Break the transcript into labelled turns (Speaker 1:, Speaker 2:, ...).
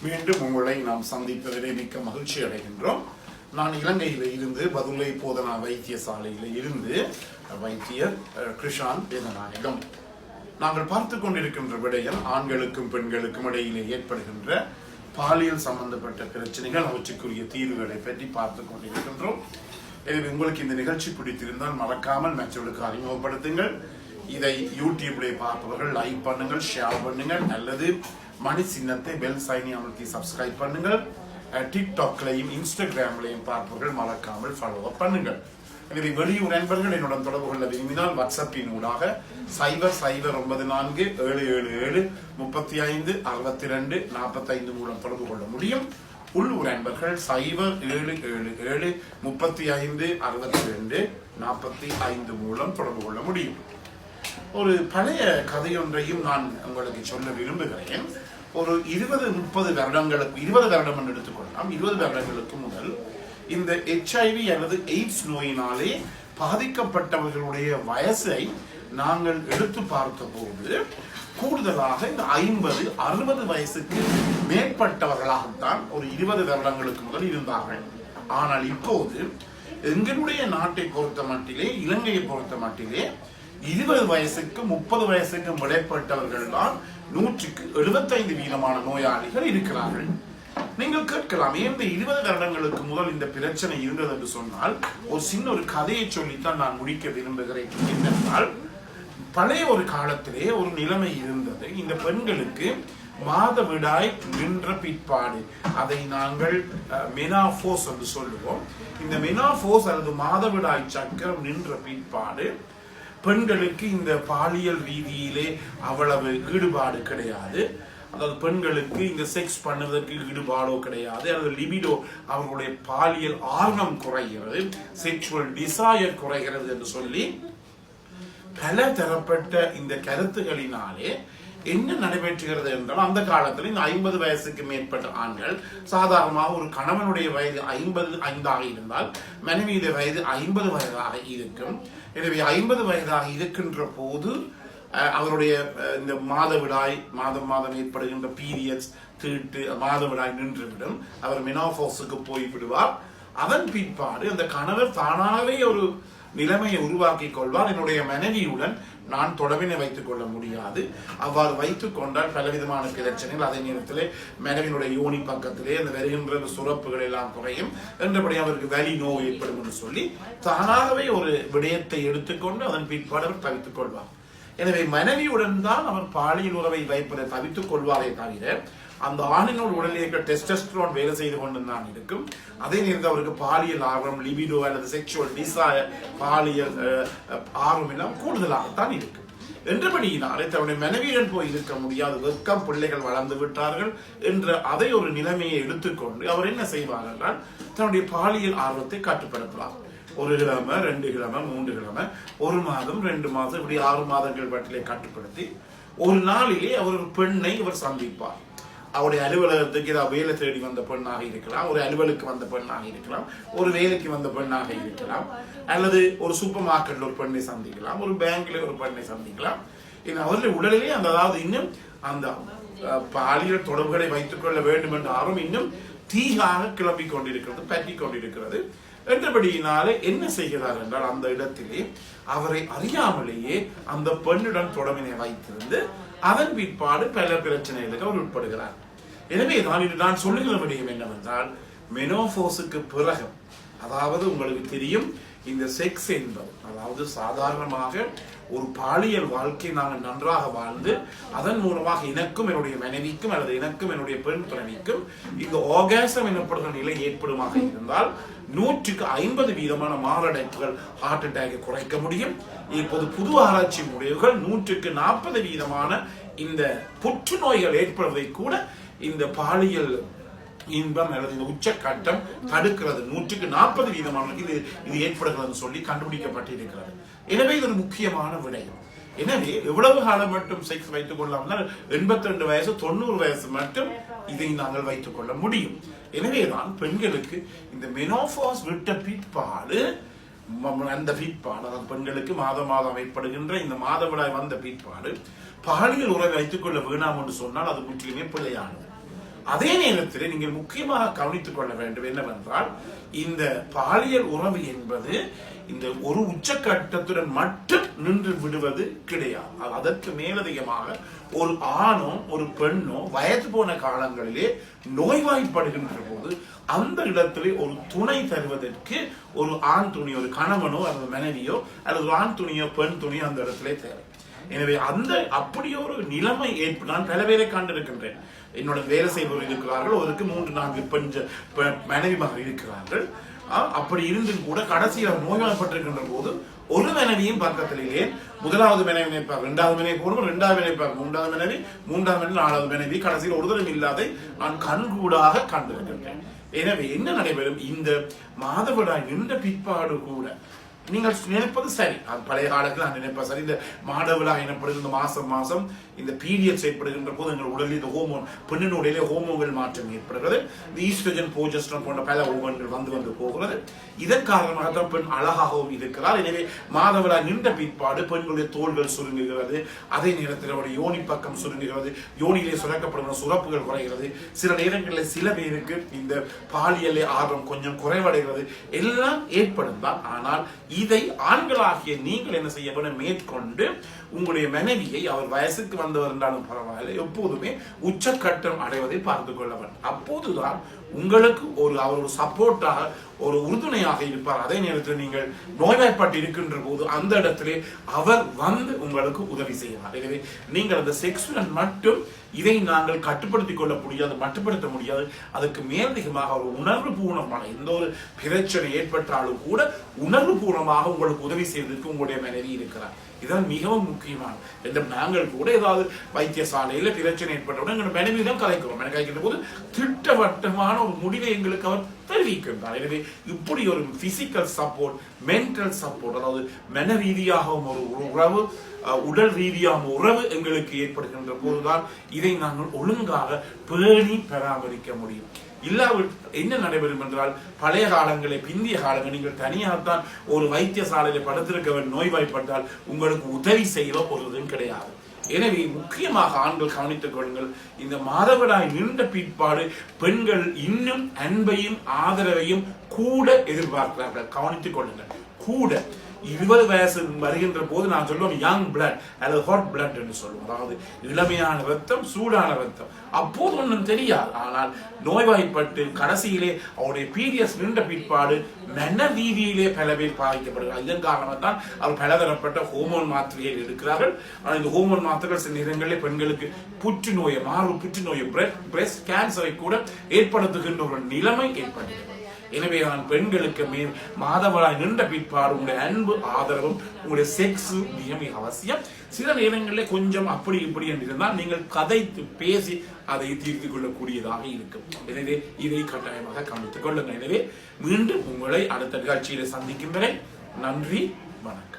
Speaker 1: மீண்டும் உங்களை நாம் சந்திப்பதிலே மிக்க மகிழ்ச்சி அடைகின்றோம். நான் இலங்கையில் இருந்து பதுளை போதனா வைத்தியசாலையில் இருந்து வைத்தியர் கிருஷான் வேதநாயகம். நாங்கள் பார்த்து கொண்டிருக்கின்ற விடயம் ஆண்களுக்கும் பெண்களுக்கும் இடையிலே ஏற்படுகின்ற பாலியல் சம்பந்தப்பட்ட பிரச்சனைகள், அவற்றுக்குரிய தீர்வுகளை பற்றி பார்த்து கொண்டிருக்கின்றோம். எனவே உங்களுக்கு இந்த நிகழ்ச்சி பிடித்திருந்தால் மறக்காமல் மற்றவர்களுக்கு அறிமுகப்படுத்துங்கள். இதை யூடியூப்ல பார்ப்பவர்கள் லைக் பண்ணுங்கள், ஷேர் பண்ணுங்கள், அல்லது மணி சின்னத்தை பெல் சைனி அமர்த்தி சப்ஸ்கிரைப் பண்ணுங்கள். டிக்டாக்லையும் இன்ஸ்டாகிராம்லையும் பார்ப்பவர்கள் மறக்காமல் ஃபாலோ பண்ணுங்கள். எனவே வெளியூர் நண்பர்கள் என்னுடன் தொடர்பு கொள்ள விரும்பினால் வாட்ஸ்அப்பின் ஊடாக 009477356262 மூலம் தொடர்பு கொள்ள முடியும். உள்ளூர் நண்பர்கள் 0777356245 மூலம் தொடர்பு கொள்ள முடியும். ஒரு பழைய கதையொன்றையும் நான் உங்களுக்கு சொல்ல விரும்புகிறேன். ஒரு 20-30 வருடங்களுக்கு 20 வருடம் என்று எடுத்துக்கொள்ளலாம். 20 வருடங்களுக்கு முதல் இந்த HIV அல்லது எய்ட்ஸ் நோயினாலே பாதிக்கப்பட்டவர்களுடைய வயசை நாங்கள் எடுத்து பார்த்த போது கூடுதலாக இந்த 50-60 வயசுக்கு மேற்பட்டவர்களாகத்தான் ஒரு 20 வருடங்களுக்கு முதல் இருந்தார்கள். ஆனால் இப்போது எங்களுடைய நாட்டை பொறுத்த மட்டிலே, இலங்கையை பொறுத்த மட்டிலே 20 வயசுக்கு 30 வயசுக்கு இடைப்பட்டவர்கள் தான் 175% நோயாளிகள் இருக்கிறார்கள். நீங்கள் கேட்கலாம், இந்த 20 வருடங்களுக்கு முதல் இந்த பிரச்சனை இருந்தது என்று சொன்னால் ஒரு சின்ன ஒரு கதையை சொல்லித்தான் நான் முடிக்க விரும்புகிறேன். என்னென்றால், பழைய ஒரு காலத்திலே ஒரு நிலைமை இருந்தது. இந்த பெண்களுக்கு மாதவிடாய் நின்ற பிற்பாடு, அதை நாங்கள் மெனாபோஸ் என்று சொல்லுவோம். இந்த மெனாபோஸ் அல்லது மாதவிடாய் சக்கரம் நின்ற பிற்பாடு பெண்களுக்கு இந்த பாலியல் ரீதியிலே அவ்வளவு ஈடுபாடு கிடையாது. அதாவது பெண்களுக்கு இந்த செக்ஸ் பண்ணுவதற்கு ஈடுபாடோ கிடையாது, அல்லது லிபிடோ, அவர்களுடைய பாலியல் ஆர்வம் குறைகிறது, செக்ஷுவல் டிசையர் குறைகிறது என்று சொல்லி பல தரப்பட்ட இந்த கருத்துகளினாலே என்ன நடைபெற்றுகிறது என்றால், அந்த காலத்தில் இந்த 50 வயசுக்கு மேற்பட்ட ஆண்கள் சாதாரணமாக ஒரு கணவனுடைய வயது 55 இருந்தால் மனைவியுடைய வயது 50 வயதாக இருக்கும். எனவே 50 வயதாக இருக்கின்ற போது அவருடைய இந்த மாதவிடாய் மாதம் ஏற்படுகின்ற பீரியட்ஸ், தீட்டு, மாதவிடாய் நின்றுவிடும். அவர் மெனாபோஸுக்கு போய் விடுவார். அதன் பிற்பாடு அந்த கணவர் தானாகவே ஒரு நிலைமையை உருவாக்கி கொள்வார். என்னுடைய மனைவியுடன் நான் தொடர்பினை வைத்துக் கொள்ள முடியாது. அவ்வாறு வைத்துக் கொண்டால் பலவிதமான பிரச்சனைகள், அதே நேரத்திலே மனைவியினுடைய யோனி பக்கத்திலே அந்த வருகின்ற சுரப்புகள் எல்லாம் குறையும், என்றபடி அவருக்கு வலி நோய் ஏற்படும் என்று சொல்லி தானாகவே ஒரு விடயத்தை எடுத்துக்கொண்டு அதன் பிற்பாடு அவர் தவித்துக் கொள்வார். எனவே மனைவியுடன் தான் அவர் பாலியல் உறவை வைப்பதை தவித்துக் கொள்வாரே தவிர அந்த ஆணினோட உடலில் இருக்கிற டெஸ்டஸ்டரோன் வேலை செய்து கொண்டு தான் இருக்கும். அதே நேரத்தில் அவருக்கு பாலியல் ஆர்வம், லிபிடோ அல்லது செக்ஷுவல் டிசையர், பாலியல் ஆர்வம் எல்லாம் கூடுதலாகத்தான் இருக்கும். என்றபடியினாலே தன்னுடைய மனைவியுடன் போய் இருக்க முடியாது, வெக்கம், பிள்ளைகள் வளர்ந்து விட்டார்கள் என்ற அதை ஒரு நிலைமையை எடுத்துக்கொண்டு அவர் என்ன செய்வார் என்றால் தன்னுடைய பாலியல் ஆர்வத்தை கட்டுப்படுத்தலாம். 1 கிழமை, 2 கிழமை, 3 கிழமை, 1 மாதம், 2 மாதம், இப்படி 6 மாதங்கள் பட்டியலை கட்டுப்படுத்தி ஒரு நாளிலே அவர் ஒரு பெண்ணை இவர் சந்திப்பார். அவருடைய அலுவலகத்துக்கு ஏதாவது வேலை தேடி வந்த பெண்ணாக இருக்கலாம், ஒரு அலுவலுக்கு வந்த பெண்ணாக இருக்கலாம், ஒரு வேலைக்கு வந்த பெண்ணாக இருக்கலாம், அல்லது ஒரு சூப்பர் மார்க்கெட்ல ஒரு பெண்ணை சந்திக்கலாம், ஒரு பேங்க்ல ஒரு பெண்ணை சந்திக்கலாம். அவருடைய உடலிலே அந்த அதாவது இன்னும் அந்த பாலியல் தொடர்புகளை வைத்துக் கொள்ள வேண்டும் என்ற ஆர்வம் இன்னும் தீயாக கிளம்பி கொண்டிருக்கிறது, பற்றி கொண்டிருக்கிறது. என்றபடியினாலே என்ன செய்கிறார் என்றால், அந்த இடத்திலே அவரை அறியாமலேயே அந்த பெண்ணுடன் தொடர்பினை வைத்திருந்து அதன் பிற்பாடு பல பிரச்சனைகளுக்கு அவர் உட்படுகிறார். எனவே நான் சொல்லுகிற விடயம் என்னவென்றால், மெனோபோஸுக்கு பிறகு, அதாவது உங்களுக்கு தெரியும், இந்த செக்ஸ் என்பது, அதாவது சாதாரணமாக ஒரு பாலியல் வாழ்க்கை நாங்கள் நன்றாக வாழ்ந்து அதன் மூலமாக எனக்கும் என்னுடைய மனைவிக்கும் அல்லது எனக்கும் என்னுடைய பெண் துணைவிக்கும் இந்த ஆர்காசம் எனப்படுகிற நிலை ஏற்படுமாக இருந்தால் 150% மாரடைப்புகள், ஹார்ட் அட்டாக்கை குறைக்க முடியும். இப்போது புது ஆராய்ச்சி முடிவுகள் 140% இந்த புற்றுநோய்கள் ஏற்படுவதை கூட இந்த பாலியல் இன்பம் அல்லது இந்த உச்சக்கட்டம் தடுக்கிறது. 140% இது ஏற்படுகிறது சொல்லி கண்டுபிடிக்கப்பட்டிருக்கிறது. எனவே இது ஒரு முக்கியமான விடயம். எனவே எவ்வளவு காலம் மட்டும் செக்ஸ் வைத்துக் கொள்ளலாம், 82 வயசு 90 வயசு மட்டும் இதை நாங்கள் வைத்துக் கொள்ள முடியும். எனவேதான் பெண்களுக்கு இந்த மெனோபாஸ் விட்ட பிற்பாடு, அந்த பிற்பாடு, அதாவது பெண்களுக்கு மாதம் ஏற்படுகின்ற இந்த மாதவிடாய் வந்த பிற்பாடு பாலியல் உறவை வைத்துக் கொள்ள வேணாம் என்று சொன்னால் அது முற்றிலுமே பிழையானது. அதே நேரத்தில் நீங்கள் முக்கியமாக கவனித்துக் கொள்ள வேண்டும் என்னவென்றால், இந்த பாலியல் உறவு என்பது இந்த ஒரு உச்சக்கட்டத்துடன் மட்டும் நின்று விடுவது கிடையாது. அதற்கு மேலதிகமாக ஒரு ஆணோ ஒரு பெண்ணோ வயது போன காலங்களிலே நோய்வாய்ப்படுகின்ற போது அந்த இடத்திலே ஒரு துணை தருவதற்கு ஒரு ஆண் துணி, ஒரு கணவனோ அல்லது மனைவியோ அல்லது ஆண் துணியோ பெண் துணியோ அந்த இடத்திலே தேவை. எனவே அந்த அப்படி ஒரு நிலைமை நான் பல பேரை கண்டிருக்கின்றேன். என்னோட வேலை செய்பவர்கள் இருக்கிறார்கள், அவருக்கு 3-4 பெண் மனைவிமார்கள் இருக்கிறார்கள். அப்படி இருந்தும் கூட கடைசியில் நோய்வாய்ப்பட்டிருக்கின்ற போது ஒரு மனைவியும் பக்கத்திலேயே முதலாவது மனைவி நினைப்பார், 2வது மனைவி போடும், 2வது நினைப்பார், 3வது மனைவி, 3வது மனைவி, 4வது மனைவி, கடைசியில் ஒருதலும் இல்லாத நான் கண்கூடாக கண்டிருக்கின்றேன். எனவே என்ன நடைபெறும், இந்த மாதவிடாய் நின்ற பிற்பாடு கூட நீங்கள் நினைப்பது சரி, அது பழைய காலத்தில் நான் நினைப்பேன் சரி. இந்த மாதவிழா எனப்படுகிற இந்த மாசம் இந்த பீரியட்ஸ் ஏற்படுகின்ற போது எங்கள் உடலில் இந்த ஹோமோன், பெண்ணின் உடலிலே ஹோமோன்கள் மாற்றம் ஏற்படுகிறது. இந்த ஈஸ்ட்ரோஜன், புரோஜெஸ்டரான் போன்ற பல ஹோமோன்கள் வந்து போகிறது. இதன் காரணமாக பெண் அழகாகவும் இருக்கிறார். எனவே மாதவிழா நின்ற பிற்பாடு பெண்களுடைய தோள்கள் சுருங்குகிறது, அதே நேரத்தில் அவருடைய யோனி பக்கம் சுருங்குகிறது, யோனியிலே சுரக்கப்படுகிற சுரப்புகள் குறைகிறது. சில நேரங்களில் சில பேருக்கு இந்த பாலியல் ஆர்வம் கொஞ்சம் குறைவடைகிறது. எல்லாம் ஏற்படும் தான். ஆனால் இதை ஆண்களாகிய நீங்கள் என்ன செய்ய வேண்டும், மேற்கொண்டு உங்களுடைய மனைவியை, அவர் வயசுக்கு வந்தவர் என்றாலும் பரவாயில்லை, எப்போதுமே உச்சக்கட்டம் அடைவதை பார்த்துக் கொள்ள வேண்டும். அப்போதுதான் உங்களுக்கு அவர் ஒரு சப்போர்ட்டாக, ஒரு உறுதுணையாக இருப்பார். அதே நேரத்தில் நீங்கள் நோய்வாய்ப்பட்டு இருக்கின்ற போது அந்த இடத்திலே அவர் வந்து உங்களுக்கு உதவி செய்யலாம். எனவே நீங்கள் அந்த செக்ஸுடன் மட்டும் இதை நாங்கள் கட்டுப்படுத்திக் கொள்ள முடியாது, மட்டுப்படுத்த முடியாது. அதுக்கு மேலதிகமாக ஒரு உணர்வு பூர்வமான எந்த ஒரு பிரச்சனை ஏற்பட்டாலும் கூட உணர்வு பூர்வமாக உங்களுக்கு உதவி செய்வதற்கு உங்களுடைய மனைவி இருக்கிறார். இதுதான் மிகவும் முக்கியமான. நாங்கள் கூட ஏதாவது வைத்தியசாலையில் பிரச்சனை ஏற்பட்டவுடன் எங்கள் மனைவியிடம் கலைக்கிறோம். கலைக்கின்ற போது திட்டவட்டமான ஒரு முடிவை எங்களுக்கு அவர் தெரிவிக்கின்றார். எனவே இப்படி ஒரு பிசிக்கல் சப்போர்ட், மென்டல் சப்போர்ட், அதாவது மன ரீதியாகவும் ஒரு உறவு, உடல் ரீதியான உறவு எங்களுக்கு ஏற்படுகின்ற போதுதான் இதை நாங்கள் ஒழுங்காக பேணி பராமரிக்க முடியும். இல்லாவிட்டால் என்ன நடைபெறும் என்றால், பழைய காலங்களை, பிந்திய காலங்கள் நீங்கள் தனியாகத்தான் ஒரு வைத்தியசாலையில் படுத்திருக்கவர் நோய்வாய்ப்பட்டால் உங்களுக்கு உதவி செய்ய பொழுதும் கிடையாது. எனவே முக்கியமாக ஆண்கள் கவனித்துக் கொள்ளுங்கள், இந்த மாதவிடாய் நின்ற பிற்பாடு பெண்கள் இன்னும் அன்பையும் ஆதரவையும் கூட எதிர்பார்க்கிறார்கள். கவனித்துக் கொள்ளுங்கள். கூட 20 வயசு வருகின்ற போது நான் சொல்லுவோம் யங் பிளட் அல்லது ஹாட் பிளட் என்று சொல்லுவோம். அதாவது இளமையான ரத்தம், சூடான ரத்தம். அப்போது ஒன்றும் தெரியாது. ஆனால் நோய்வாய்ப்பட்டு கடைசியிலே அவருடைய பீரியட்ஸ் நின்ற பிற்பாடு மன ரீதியிலே பல பேர் பாதிக்கப்படுகிறார். இதன் காரணத்தான் அவர் பலதரப்பட்ட ஹோமோன் மாத்திரைகள் எடுக்கிறார்கள். ஆனால் இந்த ஹோமோன் மாத்திரைகள் சில நேரங்களில் பெண்களுக்கு புற்றுநோயை, மார்பு புற்றுநோயை, பிரெஸ்ட் கேன்சரை கூட ஏற்படுத்துகின்ற ஒரு நிலைமை ஏற்படுகிறது. எனவே நான் பெண்களுக்கு மேல் மாதவிடாய் நின்ற பிற்பாடு உங்களுடைய அன்பு, ஆதரவும், உங்களுடைய செக்ஸ் மிக மிக அவசியம். சில நேரங்களில் கொஞ்சம் அப்படி இப்படி என்று இருந்தால் நீங்கள் கதைத்து பேசி அதை தீர்த்து கொள்ளக்கூடியதாக இருக்கும். எனவே இதை கட்டாயமாக கவனித்துக் கொள்ளுங்கள். எனவே மீண்டும் உங்களை அடுத்த நிகழ்ச்சியில சந்திக்கும் வரை நன்றி, வணக்கம்.